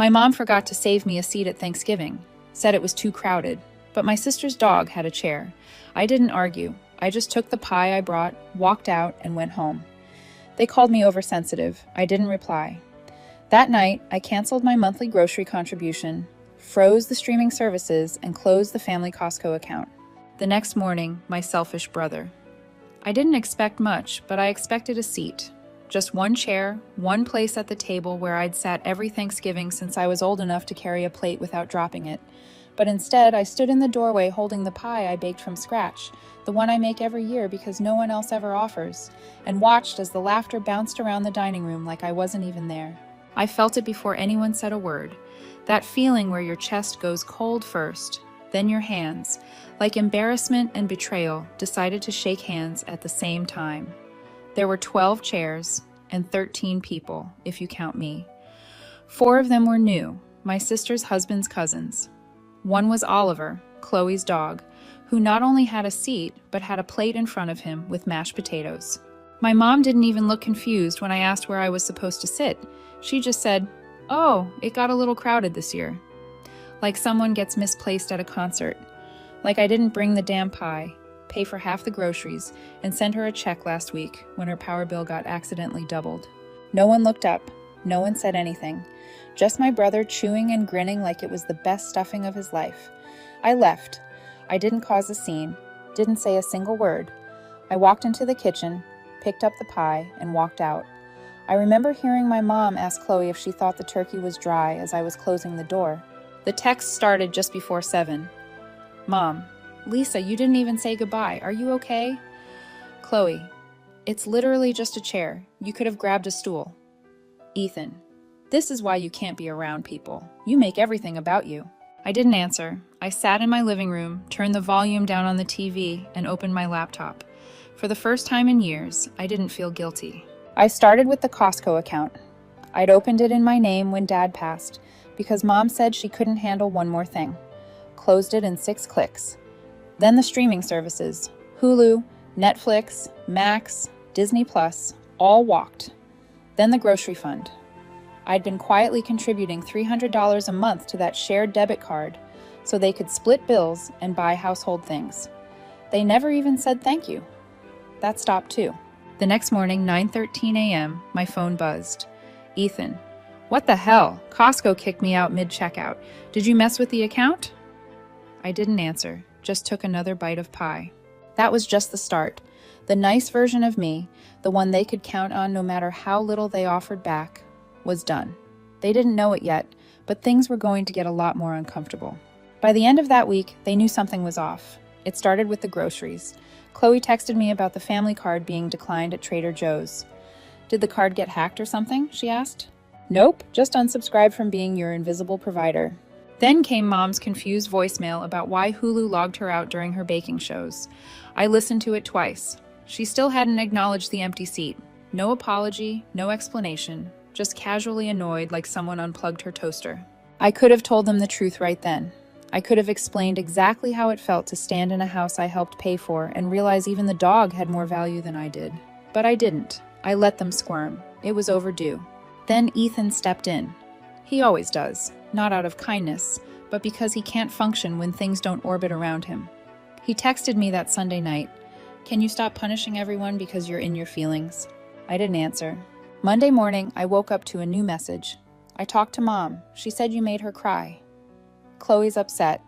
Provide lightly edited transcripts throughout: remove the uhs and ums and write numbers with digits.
My mom forgot to save me a seat at Thanksgiving, said it was too crowded, but my sister's dog had a chair. I didn't argue. I just took the pie I brought, walked out, and went home. They called me oversensitive. I didn't reply. That night, I canceled my monthly grocery contribution, froze the streaming services, and closed the family Costco account. The next morning, my selfish brother. I didn't expect much, but I expected a seat. Just one chair, one place at the table where I'd sat every Thanksgiving since I was old enough to carry a plate without dropping it. But instead, I stood in the doorway holding the pie I baked from scratch, the one I make every year because no one else ever offers, and watched as the laughter bounced around the dining room like I wasn't even there. I felt it before anyone said a word. That feeling where your chest goes cold first, then your hands, like embarrassment and betrayal, decided to shake hands at the same time. There were 12 chairs and 13 people, if you count me. 4 of them were new, my sister's husband's cousins. One was Oliver, Chloe's dog, who not only had a seat, but had a plate in front of him with mashed potatoes. My mom didn't even look confused when I asked where I was supposed to sit. She just said, "Oh, it got a little crowded this year." Like someone gets misplaced at a concert. Like I didn't bring the damn pie, pay for half the groceries, and send her a check last week when her power bill got accidentally doubled. No one looked up. No one said anything. Just my brother chewing and grinning like it was the best stuffing of his life. I left. I didn't cause a scene, didn't say a single word. I walked into the kitchen, picked up the pie, and walked out. I remember hearing my mom ask Chloe if she thought the turkey was dry as I was closing the door. The text started just before 7. "Mom, Lisa, you didn't even say goodbye. Are you okay?" Chloe, "It's literally just a chair. You could have grabbed a stool." Ethan, "This is why you can't be around people. You make everything about you." I didn't answer. I sat in my living room, turned the volume down on the TV, and opened my laptop. For the first time in years, I didn't feel guilty. I started with the Costco account. I'd opened it in my name when Dad passed, because Mom said she couldn't handle one more thing. Closed it in 6 clicks. Then the streaming services, Hulu, Netflix, Max, Disney Plus, all walked. Then the grocery fund. I'd been quietly contributing $300 a month to that shared debit card so they could split bills and buy household things. They never even said thank you. That stopped too. The next morning, 9:13 a.m., my phone buzzed. "Ethan, what the hell? Costco kicked me out mid-checkout. Did you mess with the account?" I didn't answer, just took another bite of pie. That was just the start. The nice version of me, the one they could count on no matter how little they offered back, was done. They didn't know it yet, but things were going to get a lot more uncomfortable. By the end of that week, they knew something was off. It started with the groceries. Chloe texted me about the family card being declined at Trader Joe's. "Did the card get hacked or something?" she asked. "Nope, just unsubscribed from being your invisible provider." Then came Mom's confused voicemail about why Hulu logged her out during her baking shows. I listened to it twice. She still hadn't acknowledged the empty seat. No apology, no explanation, just casually annoyed like someone unplugged her toaster. I could have told them the truth right then. I could have explained exactly how it felt to stand in a house I helped pay for and realize even the dog had more value than I did. But I didn't. I let them squirm. It was overdue. Then Ethan stepped in. He always does, not out of kindness, but because he can't function when things don't orbit around him. He texted me that Sunday night, "Can you stop punishing everyone because you're in your feelings?" I didn't answer. Monday morning, I woke up to a new message. "I talked to Mom. She said you made her cry." Chloe's upset.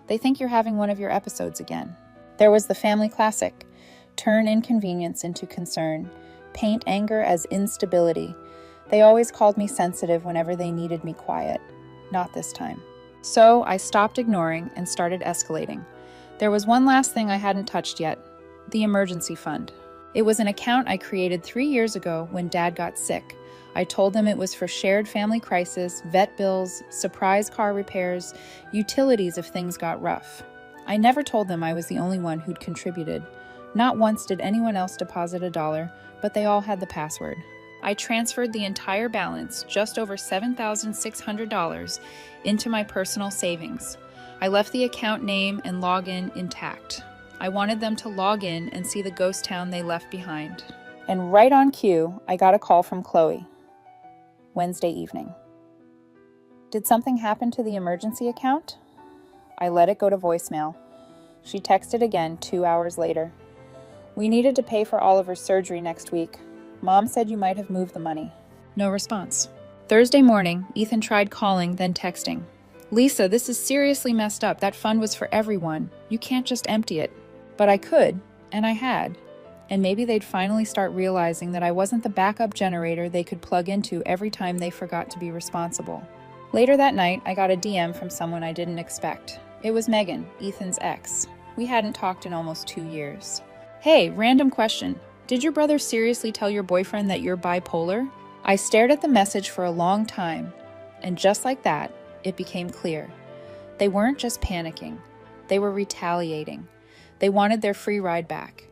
"They think you're having one of your episodes again." There was the family classic. Turn inconvenience into concern. Paint anger as instability. They always called me sensitive whenever they needed me quiet. Not this time. So I stopped ignoring and started escalating. There was one last thing I hadn't touched yet. The emergency fund. It was an account I created 3 years ago when Dad got sick. I told them it was for shared family crisis, vet bills, surprise car repairs, utilities if things got rough. I never told them I was the only one who'd contributed. Not once did anyone else deposit $1, but they all had the password. I transferred the entire balance, just over $7,600, into my personal savings. I left the account name and login intact. I wanted them to log in and see the ghost town they left behind. And right on cue, I got a call from Chloe. Wednesday evening. Did something happen to the emergency account? I let it go to voicemail. She texted again 2 hours later. We needed to pay for Oliver's surgery next week. Mom said you might have moved the money. No response. Thursday morning, Ethan tried calling, then texting. Lisa, this is seriously messed up. That fund was for everyone. You can't just empty it. But I could, and I had. And maybe they'd finally start realizing that I wasn't the backup generator they could plug into every time they forgot to be responsible. Later that night, I got a DM from someone I didn't expect. It was Megan, Ethan's ex. We hadn't talked in almost 2 years. Hey, random question. Did your brother seriously tell your boyfriend that you're bipolar? I stared at the message for a long time, and just like that, it became clear. They weren't just panicking. They were retaliating. They wanted their free ride back.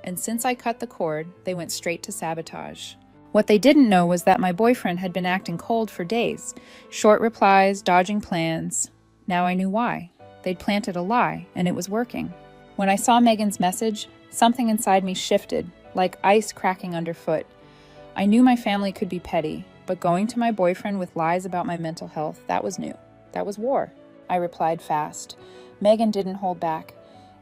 And since I cut the cord, they went straight to sabotage. What they didn't know was that my boyfriend had been acting cold for days. Short replies, dodging plans. Now I knew why. They'd planted a lie, and it was working. When I saw Megan's message, something inside me shifted, like ice cracking underfoot. I knew my family could be petty, but going to my boyfriend with lies about my mental health, that was new. That was war. I replied fast. Megan didn't hold back.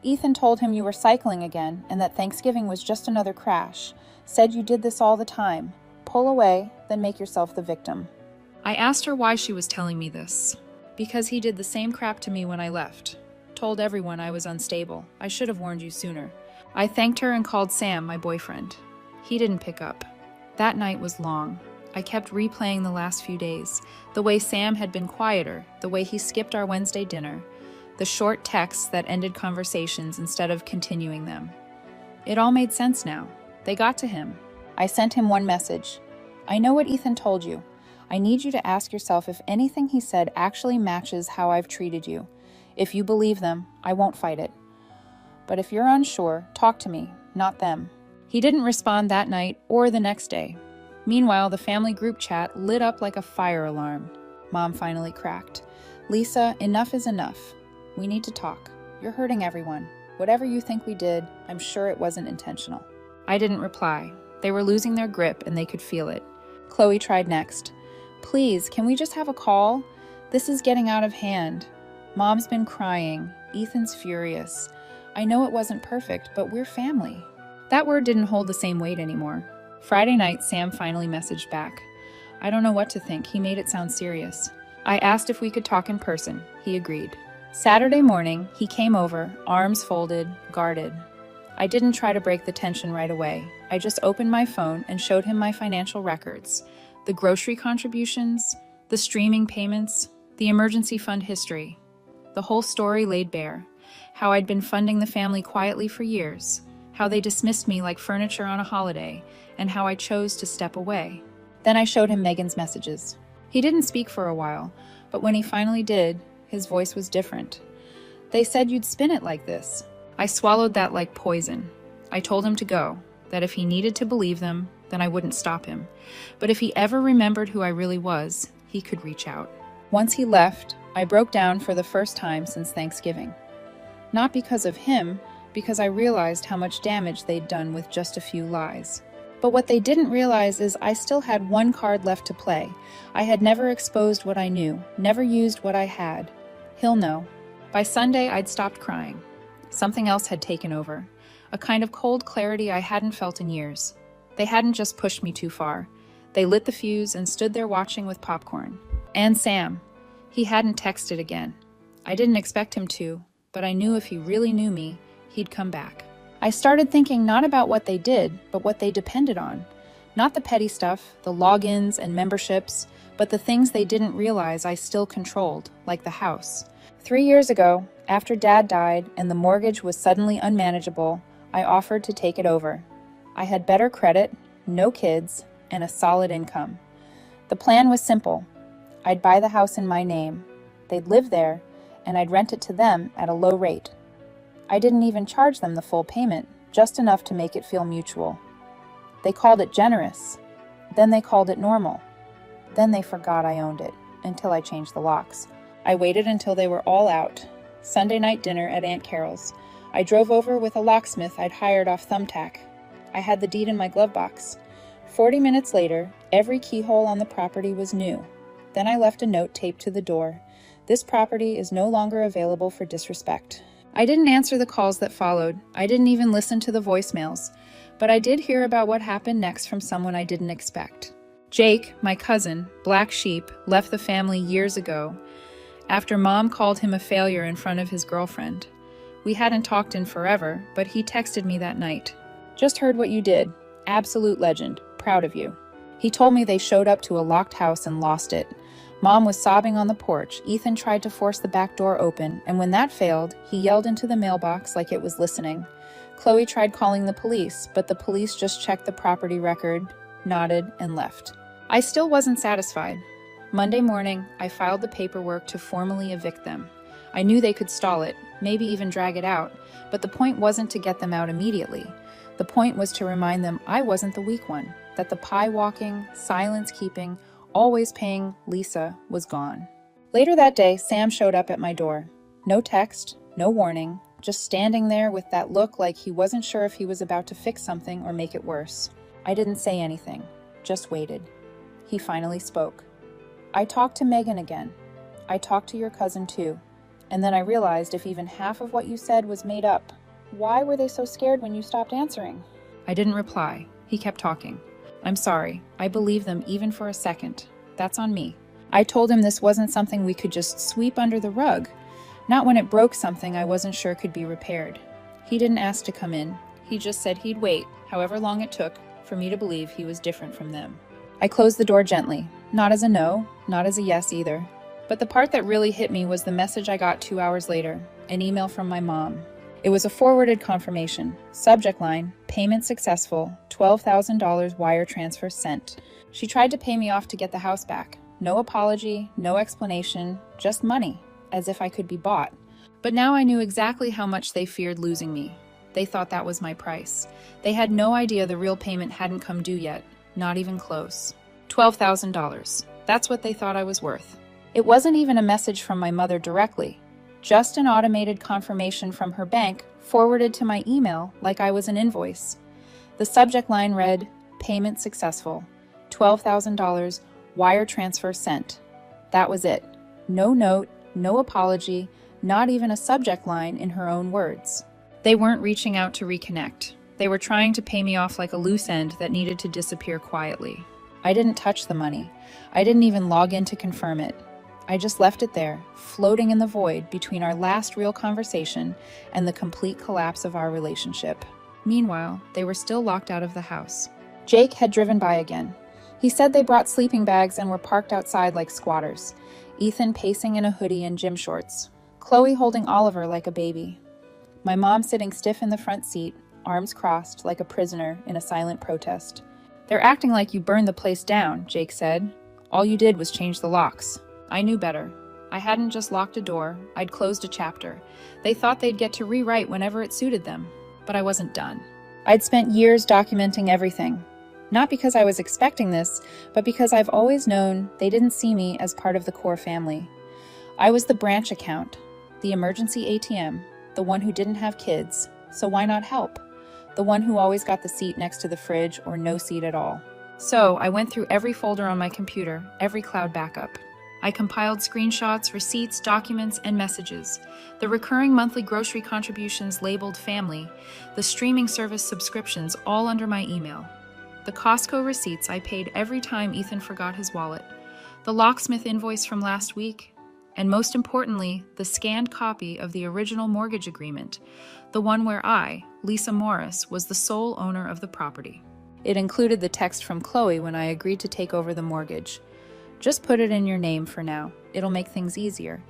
Ethan told him you were cycling again and that Thanksgiving was just another crash. Said you did this all the time. Pull away, then make yourself the victim. I asked her why she was telling me this. Because he did the same crap to me when I left. Told everyone I was unstable. I should have warned you sooner. I thanked her and called Sam, my boyfriend. He didn't pick up. That night was long. I kept replaying the last few days. The way Sam had been quieter, the way he skipped our Wednesday dinner, the short texts that ended conversations instead of continuing them. It all made sense now. They got to him. I sent him one message. I know what Ethan told you. I need you to ask yourself if anything he said actually matches how I've treated you. If you believe them, I won't fight it. But if you're unsure, talk to me, not them. He didn't respond that night or the next day. Meanwhile, the family group chat lit up like a fire alarm. Mom finally cracked. Lisa, enough is enough. We need to talk. You're hurting everyone. Whatever you think we did, I'm sure it wasn't intentional. I didn't reply. They were losing their grip and they could feel it. Chloe tried next. Please, can we just have a call? This is getting out of hand. Mom's been crying. Ethan's furious. I know it wasn't perfect, but we're family. That word didn't hold the same weight anymore. Friday night, Sam finally messaged back. I don't know what to think. He made it sound serious. I asked if we could talk in person. He agreed. Saturday morning, he came over, arms folded, guarded. I didn't try to break the tension right away. I just opened my phone and showed him my financial records. The grocery contributions, the streaming payments, the emergency fund history. The whole story laid bare. How I'd been funding the family quietly for years. How they dismissed me like furniture on a holiday, and how I chose to step away. Then I showed him Megan's messages. He didn't speak for a while, but when he finally did, his voice was different. They said you'd spin it like this. I swallowed that like poison. I told him to go, that if he needed to believe them, then I wouldn't stop him. But if he ever remembered who I really was, he could reach out. Once he left, I broke down for the first time since Thanksgiving. Not because of him, because I realized how much damage they'd done with just a few lies. But what they didn't realize is I still had one card left to play. I had never exposed what I knew, never used what I had. He'll know. By Sunday, I'd stopped crying. Something else had taken over, a kind of cold clarity I hadn't felt in years. They hadn't just pushed me too far. They lit the fuse and stood there watching with popcorn. And Sam. He hadn't texted again. I didn't expect him to, but I knew if he really knew me, he'd come back. I started thinking not about what they did, but what they depended on. Not the petty stuff, the logins and memberships, but the things they didn't realize I still controlled, like the house. 3 years ago, after Dad died and the mortgage was suddenly unmanageable, I offered to take it over. I had better credit, no kids, and a solid income. The plan was simple. I'd buy the house in my name. They'd live there, and I'd rent it to them at a low rate. I didn't even charge them the full payment, just enough to make it feel mutual. They called it generous. Then they called it normal. Then they forgot I owned it, until I changed the locks. I waited until they were all out. Sunday night dinner at Aunt Carol's. I drove over with a locksmith I'd hired off Thumbtack. I had the deed in my glove box. 40 minutes later, every keyhole on the property was new. Then I left a note taped to the door. This property is no longer available for disrespect. I didn't answer the calls that followed. I didn't even listen to the voicemails. But I did hear about what happened next from someone I didn't expect. Jake, my cousin, black sheep, left the family years ago after Mom called him a failure in front of his girlfriend. We hadn't talked in forever, but he texted me that night. Just heard what you did. Absolute legend. Proud of you. He told me they showed up to a locked house and lost it. Mom was sobbing on the porch. Ethan tried to force the back door open, and when that failed, he yelled into the mailbox like it was listening. Chloe tried calling the police, but the police just checked the property record, nodded, and left. I still wasn't satisfied. Monday morning, I filed the paperwork to formally evict them. I knew they could stall it, maybe even drag it out, but the point wasn't to get them out immediately. The point was to remind them I wasn't the weak one, that the pie-walking, silence-keeping, always paying Lisa was gone. Later that day, Sam showed up at my door. No text, no warning, just standing there with that look like he wasn't sure if he was about to fix something or make it worse. I didn't say anything, just waited. He finally spoke. I talked to Megan again. I talked to your cousin too. And then I realized if even half of what you said was made up, why were they so scared when you stopped answering? I didn't reply. He kept talking. I'm sorry. I believe them even for a second. That's on me. I told him this wasn't something we could just sweep under the rug. Not when it broke something I wasn't sure could be repaired. He didn't ask to come in. He just said he'd wait, however long it took, for me to believe he was different from them. I closed the door gently. Not as a no, not as a yes either. But the part that really hit me was the message I got 2 hours later, an email from my mom. It was a forwarded confirmation. Subject line, payment successful, $12,000 wire transfer sent. She tried to pay me off to get the house back. No apology, no explanation, just money, as if I could be bought. But now I knew exactly how much they feared losing me. They thought that was my price. They had no idea the real payment hadn't come due yet, not even close. $12,000. That's what they thought I was worth. It wasn't even a message from my mother directly. Just an automated confirmation from her bank forwarded to my email like I was an invoice. The subject line read, payment successful, $12,000, wire transfer sent. That was it. No note, no apology, not even a subject line in her own words. They weren't reaching out to reconnect. They were trying to pay me off like a loose end that needed to disappear quietly. I didn't touch the money. I didn't even log in to confirm it. I just left it there, floating in the void between our last real conversation and the complete collapse of our relationship. Meanwhile, they were still locked out of the house. Jake had driven by again. He said they brought sleeping bags and were parked outside like squatters. Ethan pacing in a hoodie and gym shorts. Chloe holding Oliver like a baby. My mom sitting stiff in the front seat, arms crossed like a prisoner in a silent protest. They're acting like you burned the place down, Jake said. All you did was change the locks. I knew better. I hadn't just locked a door, I'd closed a chapter. They thought they'd get to rewrite whenever it suited them, but I wasn't done. I'd spent years documenting everything. Not because I was expecting this, but because I've always known they didn't see me as part of the core family. I was the branch account, the emergency ATM, the one who didn't have kids, so why not help? The one who always got the seat next to the fridge or no seat at all. So I went through every folder on my computer, every cloud backup. I compiled screenshots, receipts, documents, and messages, the recurring monthly grocery contributions labeled family, the streaming service subscriptions all under my email, the Costco receipts I paid every time Ethan forgot his wallet, the locksmith invoice from last week, and most importantly, the scanned copy of the original mortgage agreement, the one where I, Lisa Morris, was the sole owner of the property. It included the text from Chloe when I agreed to take over the mortgage. Just put it in your name for now. It'll make things easier.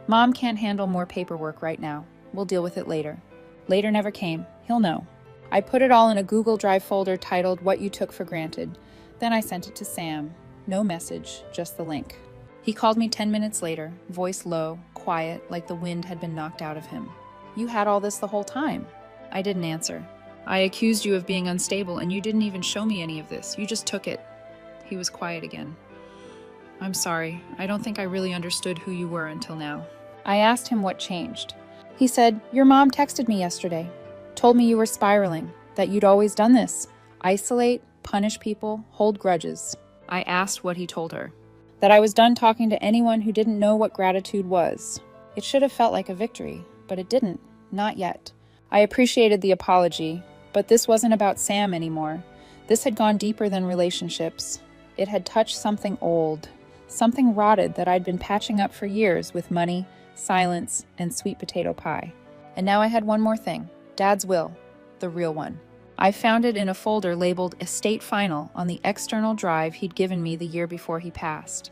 Mom can't handle more paperwork right now. We'll deal with it later. Later never came. He'll know. I put it all in a Google Drive folder titled What You Took for Granted. Then I sent it to Sam. No message, just the link. He called me 10 minutes later, voice low, quiet, like the wind had been knocked out of him. You had all this the whole time. I didn't answer. I accused you of being unstable and you didn't even show me any of this. You just took it. He was quiet again. I'm sorry. I don't think I really understood who you were until now. I asked him what changed. He said, your mom texted me yesterday. Told me you were spiraling, that you'd always done this. Isolate, punish people, hold grudges. I asked what he told her. that I was done talking to anyone who didn't know what gratitude was. It should have felt like a victory, but it didn't. Not yet. I appreciated the apology, but this wasn't about Sam anymore. This had gone deeper than relationships. It had touched something old, something rotted that I'd been patching up for years with money, silence, and sweet potato pie. And now I had one more thing. Dad's will. The real one. I found it in a folder labeled Estate Final on the external drive he'd given me the year before he passed.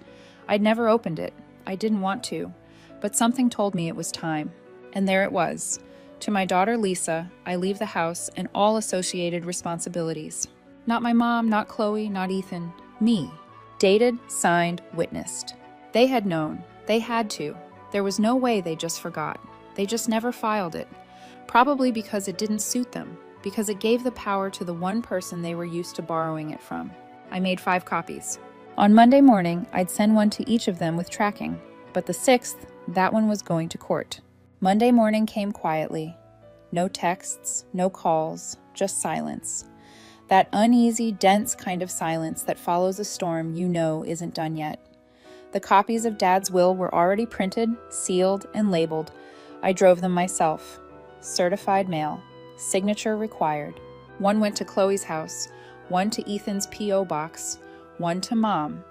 I'd never opened it. I didn't want to, but something told me it was time. And there it was. To my daughter Lisa, I leave the house and all associated responsibilities. Not my mom, not Chloe, not Ethan. Me. Dated, signed, witnessed. They had known. They had to. There was no way they just forgot. They just never filed it. Probably because it didn't suit them. Because it gave the power to the one person they were used to borrowing it from. I made 5 copies. On Monday morning, I'd send one to each of them with tracking. But the 6th, that one was going to court. Monday morning came quietly. No texts, no calls, just silence. That uneasy, dense kind of silence that follows a storm you know isn't done yet. The copies of Dad's will were already printed, sealed, and labeled. I drove them myself. Certified mail. Signature required. One went to Chloe's house, one to Ethan's P.O. box, one to Mom,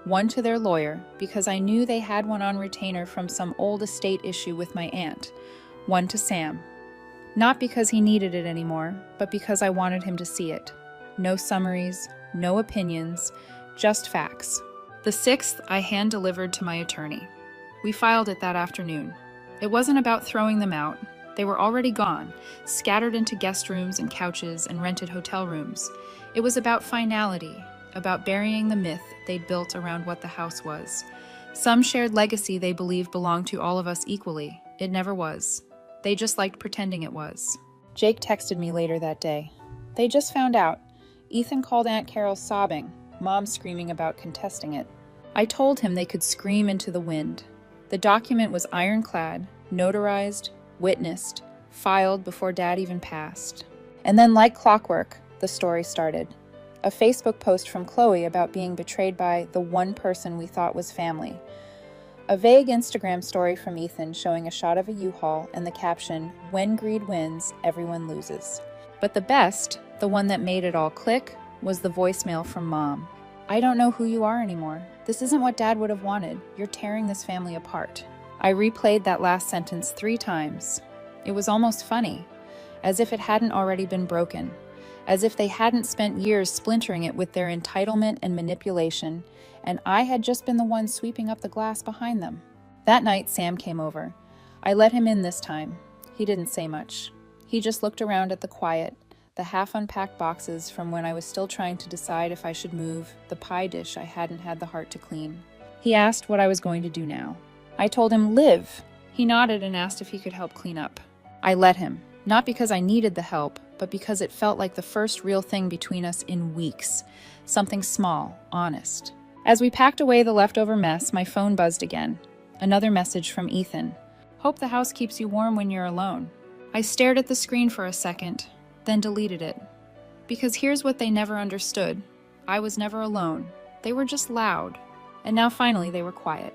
one to their lawyer, because I knew they had one on retainer from some old estate issue with my aunt, one to Sam. Not because he needed it anymore, but because I wanted him to see it. No summaries, no opinions, just facts. The 6th I hand-delivered to my attorney. We filed it that afternoon. It wasn't about throwing them out. They were already gone, scattered into guest rooms and couches and rented hotel rooms. It was about finality, about burying the myth they'd built around what the house was. Some shared legacy they believed belonged to all of us equally. It never was. They just liked pretending it was. Jake texted me later that day. They just found out. Ethan called Aunt Carol sobbing, Mom screaming about contesting it. I told him they could scream into the wind. The document was ironclad, notarized, witnessed, filed before Dad even passed. And then, like clockwork, the story started. A Facebook post from Chloe about being betrayed by the one person we thought was family. A vague Instagram story from Ethan showing a shot of a U-Haul and the caption, "When greed wins, everyone loses." But the best, the one that made it all click, was the voicemail from Mom. "I don't know who you are anymore. This isn't what Dad would have wanted. You're tearing this family apart." I replayed that last sentence 3 times. It was almost funny, as if it hadn't already been broken, as if they hadn't spent years splintering it with their entitlement and manipulation, and I had just been the one sweeping up the glass behind them. That night, Sam came over. I let him in this time. He didn't say much. He just looked around at the quiet, the half-unpacked boxes from when I was still trying to decide if I should move, the pie dish I hadn't had the heart to clean. He asked what I was going to do now. I told him, live. He nodded and asked if he could help clean up. I let him, not because I needed the help, but because it felt like the first real thing between us in weeks. Something small, honest. As we packed away the leftover mess, my phone buzzed again. Another message from Ethan. "Hope the house keeps you warm when you're alone." I stared at the screen for a second, then deleted it. Because here's what they never understood. I was never alone. They were just loud. And now finally they were quiet.